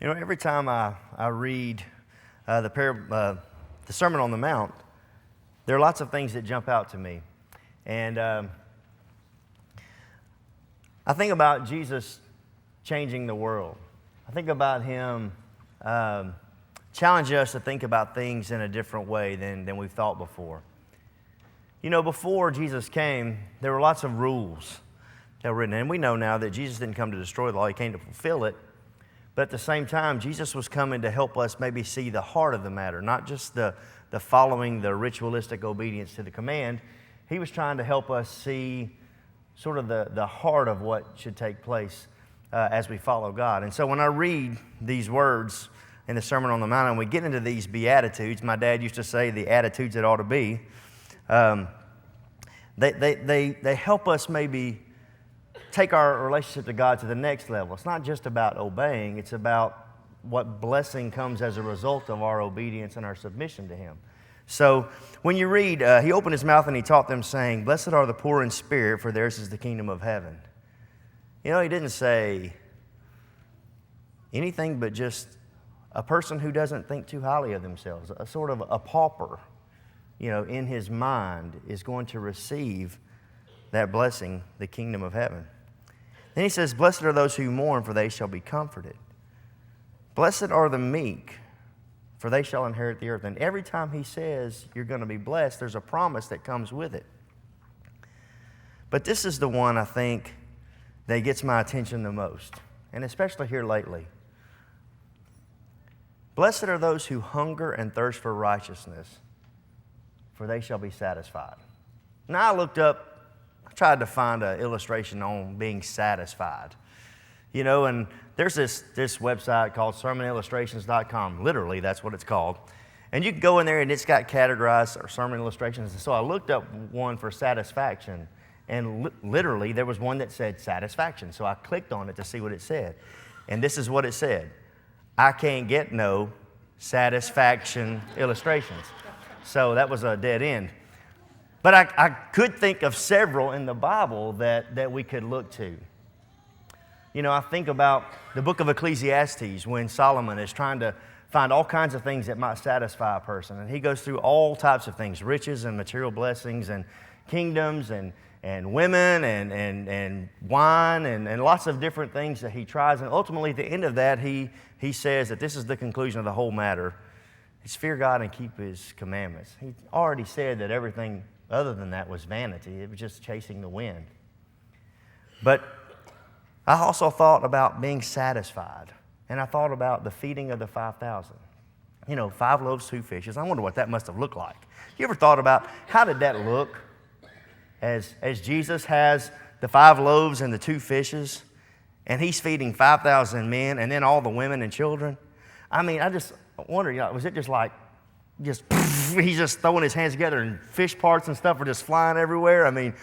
You know, every time I read the Sermon on the Mount, there are lots of things that jump out to me. And I think about Jesus changing the world. I think about him challenging us to think about things in a different way than we've thought before. You know, before Jesus came, there were lots of rules that were written. And we know now that Jesus didn't come to destroy the law, he came to fulfill it. But at the same time, Jesus was coming to help us maybe see the heart of the matter, not just the following the ritualistic obedience to the command. He was trying to help us see sort of the heart of what should take place as we follow God. And so when I read these words in the Sermon on the Mount and we get into these Beatitudes, my dad used to say the attitudes that ought to be, they help us maybe take our relationship to God to the next level. It's not just about obeying, it's about what blessing comes as a result of our obedience and our submission to Him. So when you read, He opened His mouth and He taught them, saying, "Blessed are the poor in spirit, for theirs is the kingdom of heaven." You know, He didn't say anything but just a person who doesn't think too highly of themselves, a sort of a pauper, you know, in his mind is going to receive that blessing, the kingdom of heaven. Then He says, "Blessed are those who mourn, for they shall be comforted. Blessed are the meek, for they shall inherit the earth." And every time He says you're going to be blessed, there's a promise that comes with it. But this is the one I think that gets my attention the most, and especially here lately. Blessed are those who hunger and thirst for righteousness, for they shall be satisfied. Now I tried to find an illustration on being satisfied. You know, and there's this website called sermonillustrations.com. Literally, that's what it's called. And you can go in there and it's got categorized sermon illustrations. And so I looked up one for satisfaction, and literally there was one that said satisfaction. So I clicked on it to see what it said. And this is what it said: "I can't get no satisfaction illustrations." So that was a dead end. But I could think of several in the Bible that we could look to. You know, I think about the book of Ecclesiastes when Solomon is trying to find all kinds of things that might satisfy a person. And he goes through all types of things: riches and material blessings and kingdoms and women and wine and lots of different things that he tries. And ultimately at the end of that, he says that this is the conclusion of the whole matter. It's fear God and keep His commandments. He already said that everything other than that was vanity. It was just chasing the wind. But I also thought about being satisfied. And I thought about the feeding of the 5,000. You know, 5 loaves, 2 fishes. I wonder what that must have looked like. You ever thought about how did that look as Jesus has the 5 loaves and the 2 fishes, and He's feeding 5,000 men and then all the women and children? I mean, I just wonder, you know, was it just like, he's just throwing his hands together and fish parts and stuff are just flying everywhere? I mean,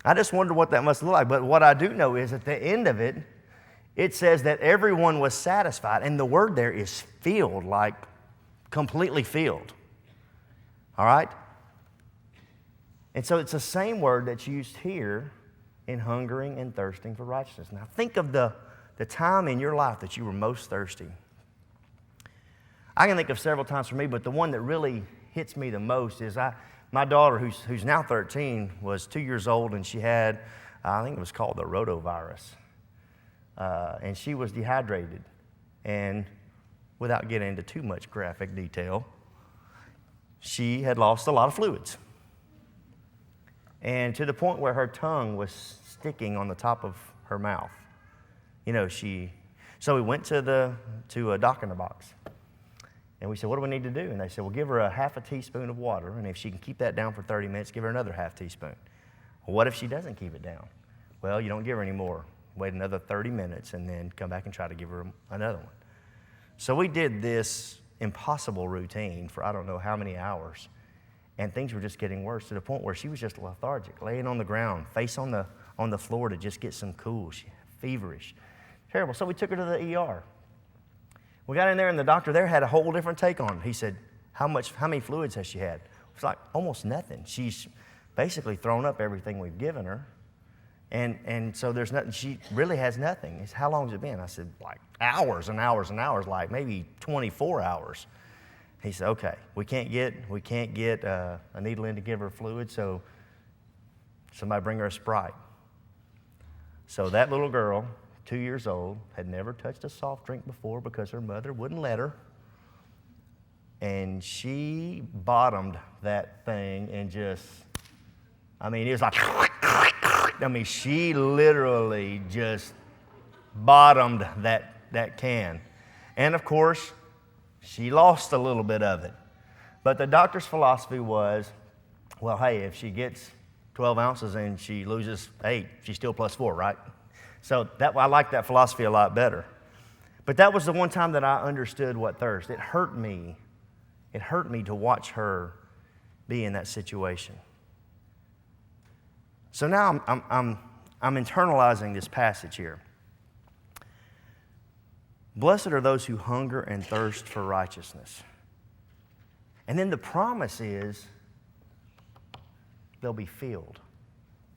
I just wonder what that must look like. But what I do know is at the end of it, it says that everyone was satisfied. And the word there is filled, like completely filled. All right? And so it's the same word that's used here in hungering and thirsting for righteousness. Now think of the time in your life that you were most thirsty. I can think of several times for me, but the one that really hits me the most is my daughter, who's now 13, was 2 years old, and she had, I think it was called the rotavirus. And she was dehydrated. And without getting into too much graphic detail, she had lost a lot of fluids. And to the point where her tongue was sticking on the top of her mouth. You know, so we went to a doc in the box. And we said, "What do we need to do?" And they said, "Well, give her a half a teaspoon of water, and if she can keep that down for 30 minutes, give her another half teaspoon." Well, what if she doesn't keep it down? Well, you don't give her any more. Wait another 30 minutes and then come back and try to give her another one. So we did this impossible routine for I don't know how many hours, and things were just getting worse to the point where she was just lethargic, laying on the ground, face on the floor to just get some cool. She feverish. Terrible. So we took her to the ER. We got in there, and the doctor there had a whole different take on it. He said, how many fluids has she had? It's like almost nothing. She's basically thrown up everything we've given her. And so there's nothing, she really has nothing. He said, how long has it been? I said, like hours and hours and hours, like maybe 24 hours. He said, okay, we can't get a needle in to give her fluid, so somebody bring her a Sprite. So that little girl, 2 years old, had never touched a soft drink before because her mother wouldn't let her. And she bottomed that thing and just, it was like, she literally just bottomed that can. And of course, she lost a little bit of it. But the doctor's philosophy was, well, hey, if she gets 12 ounces and she loses 8, she's still +4, right? So I like that philosophy a lot better. But that was the one time that I understood what thirst. It hurt me. It hurt me to watch her be in that situation. So now I'm internalizing this passage here. Blessed are those who hunger and thirst for righteousness. And then the promise is they'll be filled.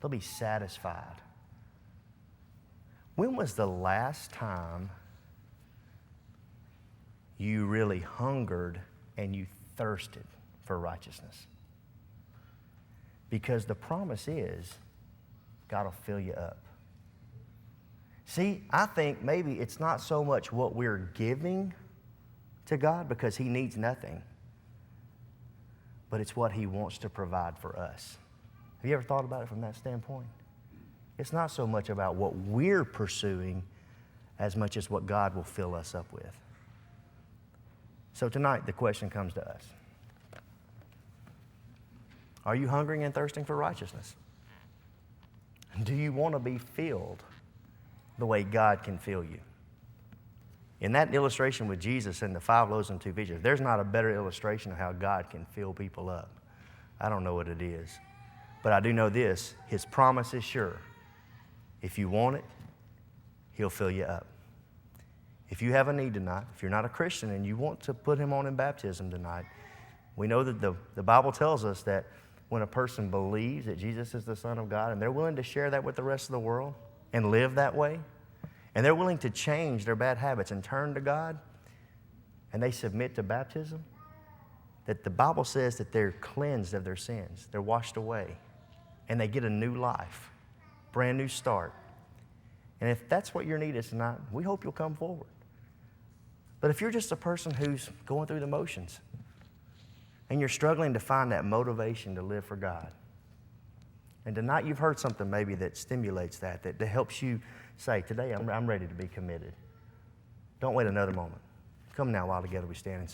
They'll be satisfied. When was the last time you really hungered and you thirsted for righteousness? Because the promise is God will fill you up. See, I think maybe it's not so much what we're giving to God because He needs nothing, but it's what He wants to provide for us. Have you ever thought about it from that standpoint? It's not so much about what we're pursuing as much as what God will fill us up with. So tonight, the question comes to us. Are you hungering and thirsting for righteousness? Do you want to be filled the way God can fill you? In that illustration with Jesus and the 5 loaves and 2 fishes, there's not a better illustration of how God can fill people up. I don't know what it is, but I do know this. His promise is sure. If you want it, He'll fill you up. If you have a need tonight, if you're not a Christian and you want to put Him on in baptism tonight, we know that the Bible tells us that when a person believes that Jesus is the Son of God and they're willing to share that with the rest of the world and live that way, and they're willing to change their bad habits and turn to God, and they submit to baptism, that the Bible says that they're cleansed of their sins. They're washed away, and they get a new life, brand new start. And if that's what your need is tonight, we hope you'll come forward. But if you're just a person who's going through the motions and you're struggling to find that motivation to live for God, and tonight you've heard something maybe that stimulates that helps you say, today I'm ready to be committed. Don't wait another moment. Come now while together we stand and sing.